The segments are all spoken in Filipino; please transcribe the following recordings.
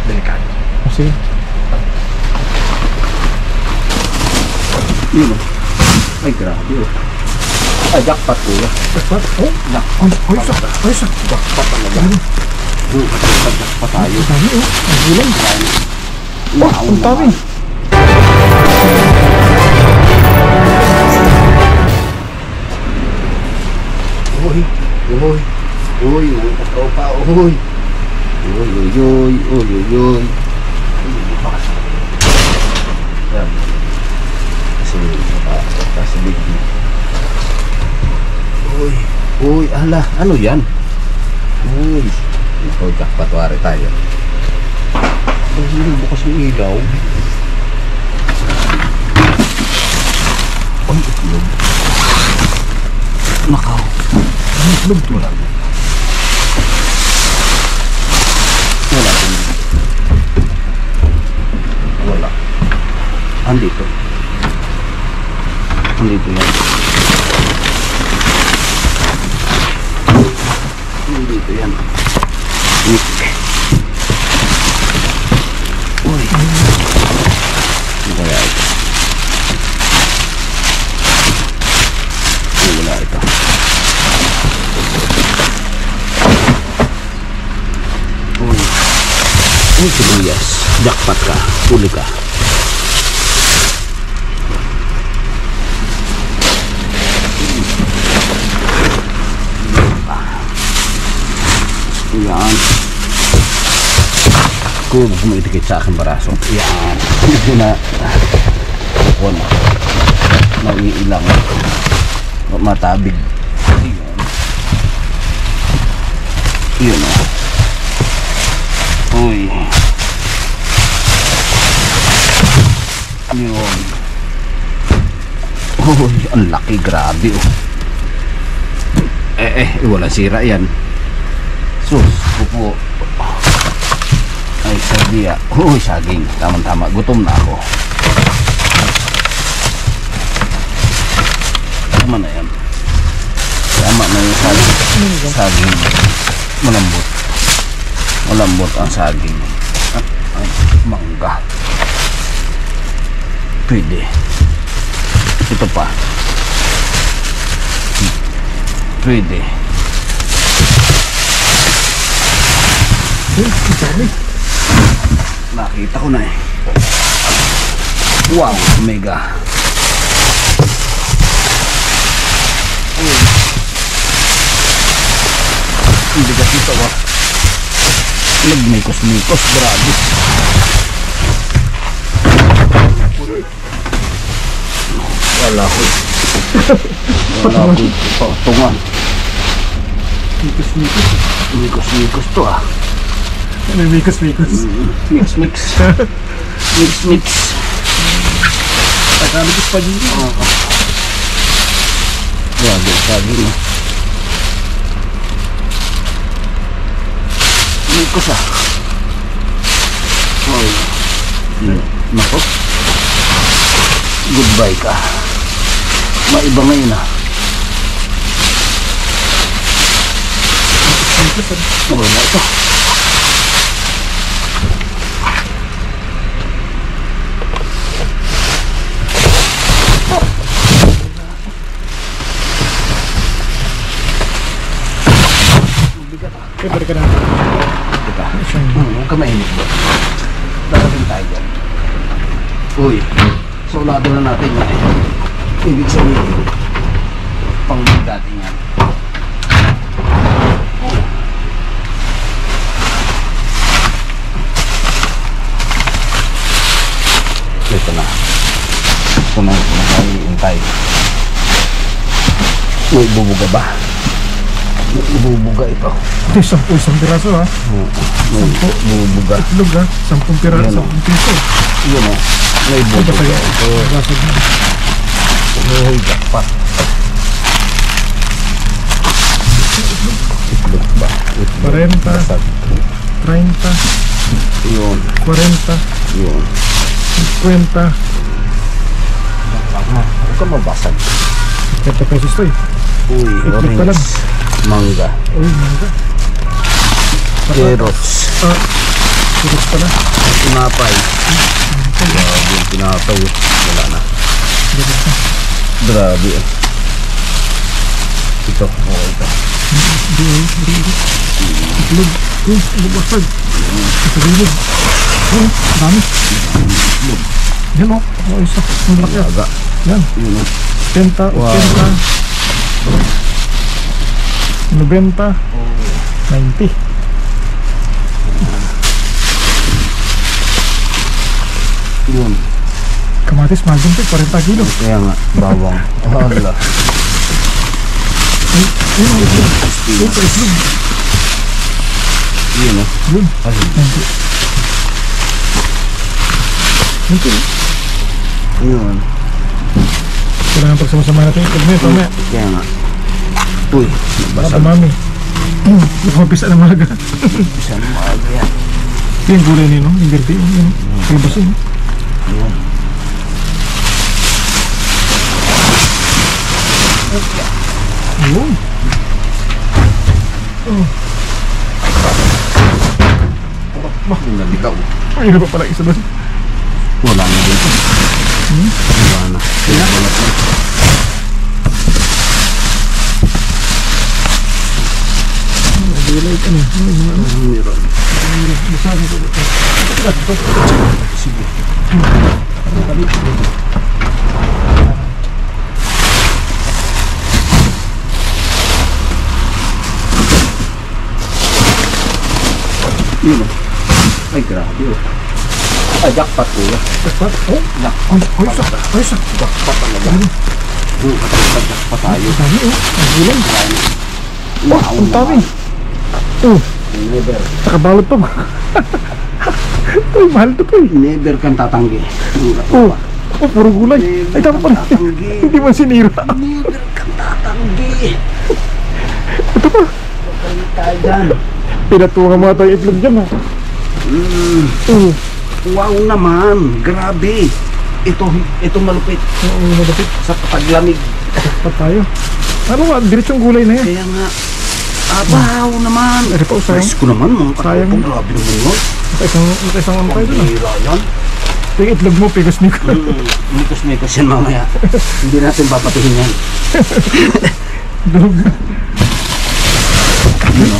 Delikado. Sige. Yun o. Ay, grabe o. Ay, jackpot kuya. Jackpot? Oh? Jackpot. Ay, sa. Jackpot talaga. Jackpot tayo. Ang dami oh. Ang gulang. Wow, ang dami. Uy, uy, uy, mga katropa, uy. Uy, uy, uy, uy, uy, uy. Yan. Kasi big. Uy, uy, ala, ano yan? Uy, ito, jackpot tayo. Ay, bukas yung ilaw. Ay, itlog. Nakaw. Ano itlog to lang? Wala. Wala. Andito. Andito yan. Andito yan. Nick. Uy. Ano kaya ito? Wala ito. Uy. Uy, sibuyas. Jackpot ka. Huli ka. Yan. Kung kumitikit sa aking baraso. Yan. Ito na. Ako na. Nangiilang. Matabig. Yan. Yun o. Uy. Yun. Uy, ang laki. Grabe o. Wala sira yan. Sus, pupo. Ay, sardiya. Uy, saging. Tama-tama. Gutom na ako. Tama na yan. Tama na yung saging. Saging. Malambot. Malambot ang saging. Ay, mangga. Pwede. Ito pa. Pwede. Nakita ko na eh. Wow, mega. Hindi kasi ito ah. Nagmikos-mikos, grabe. Wala ko. Wala ko. Patungan. Mikos-mikos. Mikos-mikos to ah. Ano yung mikos-mikos? Mix-mix. Mix-mix. Tagalogis pa dito. Grabe, sabi mo. Mikos ah. Oy. Nako. Goodbye ka. Maiba ngayon ah. Wala na ito. Okay, balik ka na. Diba? Huwag ka mainit doon. Darating tayo dyan. Uy, saulado na natin yan eh. Ibig sabihin, pang-big natin yan. Ito na. Ito na hintay. Uy, bubuga ba? Bubuga ito. Ito, 10 piraso ha. Bubuga. Itlog ha. 10 piraso. 10 piso. Yun o. May bubuga ito. Basag na. Uy, jackpot. Itlog ba? 40. 30. Yun. 40. Yun. 50. Huwag ka mabasag. 30 pesos to eh. Uy, Itlog pa lang. orange. Mangga. Uy, mangga. Carrots. Carrots pala. Tinapay. Grabe yung tinapay. Wala na. Dito na. Grabe. Ito. Oo, ito. Itlog. Bubasag. Sa gilid. Dami. Yan o. Isa. Ang laki. Aga. Yan. Yun o. 80, 80, Wow. 90, 90. Yun. Kamatis, mahal din ito, 40 kilo. Kaya nga, bawang. Hala. Yun o, itlog. Ito, itlog. Yun o. Yun, Ayun. 90. Yun. Kailangan pagsama-sama natin itlog na ito. Kaya nga. Uy, Basta nabasag. mami. Lumapis na maga. Isa na maaga yan. Ito yung gulay niyo, no? Yung birthday. Yung kalabasin. Yun. Ayun. Yung naligaw. Ay, ano pa pala isa doon? Wala na dito. Wala na. Kaya wala na. Gulay ka na. Meron. Basahin ko dito. Sige. Yun o. Ay, grabe o. Ay, jackpot po yan. Jackpot? Oh, Jackpot. ay, isa. Ay, isa. Jackpot talaga. Jackpot tayo. Ang dami, oh. Ang gulay. Wow, Ang dami. Oh, Never. nakabalot pa ba? Uy, mahal to po eh. Never kang tatanggi. Oh, oh, puro gulay. Ay, tama pala. Tatanggi. Hindi man sinira. Never kang tatanggi. Ito pa. Balik tayo dyan. Pinatungan mo ito yung itlog dyan, ha? Oh, Wow naman. Grabe. Ito malupit oo, nagapit. sa paglamig. Pa tayo. Ano nga, diretsong gulay na yan. Kaya nga. Wow naman. Ay, pa, sayang. Presko naman mga Sayang. katapong. Grabe naman yun. Nakaisang ano tayo doon, ha? Pambira yan. Ito yung itlog mo, pigas ni ko. Mikos-mikos yan mamaya. Hindi natin papatihin yan. Dog. Yun o.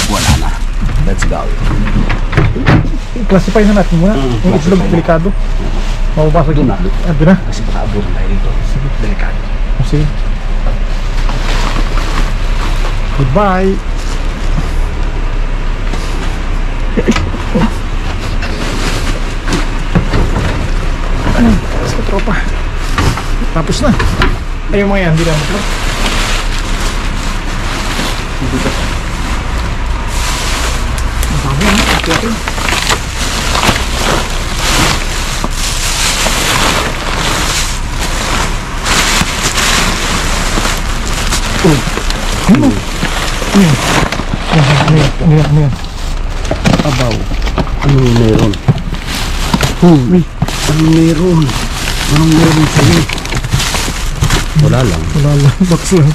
Wala na. Let's go. Classify na natin muna. Yung classify itlog, na. delikado. Mababasag Doon na. Doon na. Kasi baka abutan tayo dito. Delikado. Sige. Goodbye. Sa tropa. Tapos na. Ay, yung mga yan, hindi na matro. Ang dami, ano? Ito. Ano? Ano yan? Abaw. Anong meron? Uy, Anong meron? Anong meron sa'yo? Wala lang. wala lang. Box lang.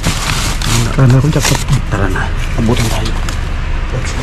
Kala ko jackpot. Tara na. Abutan tayo. Let's go.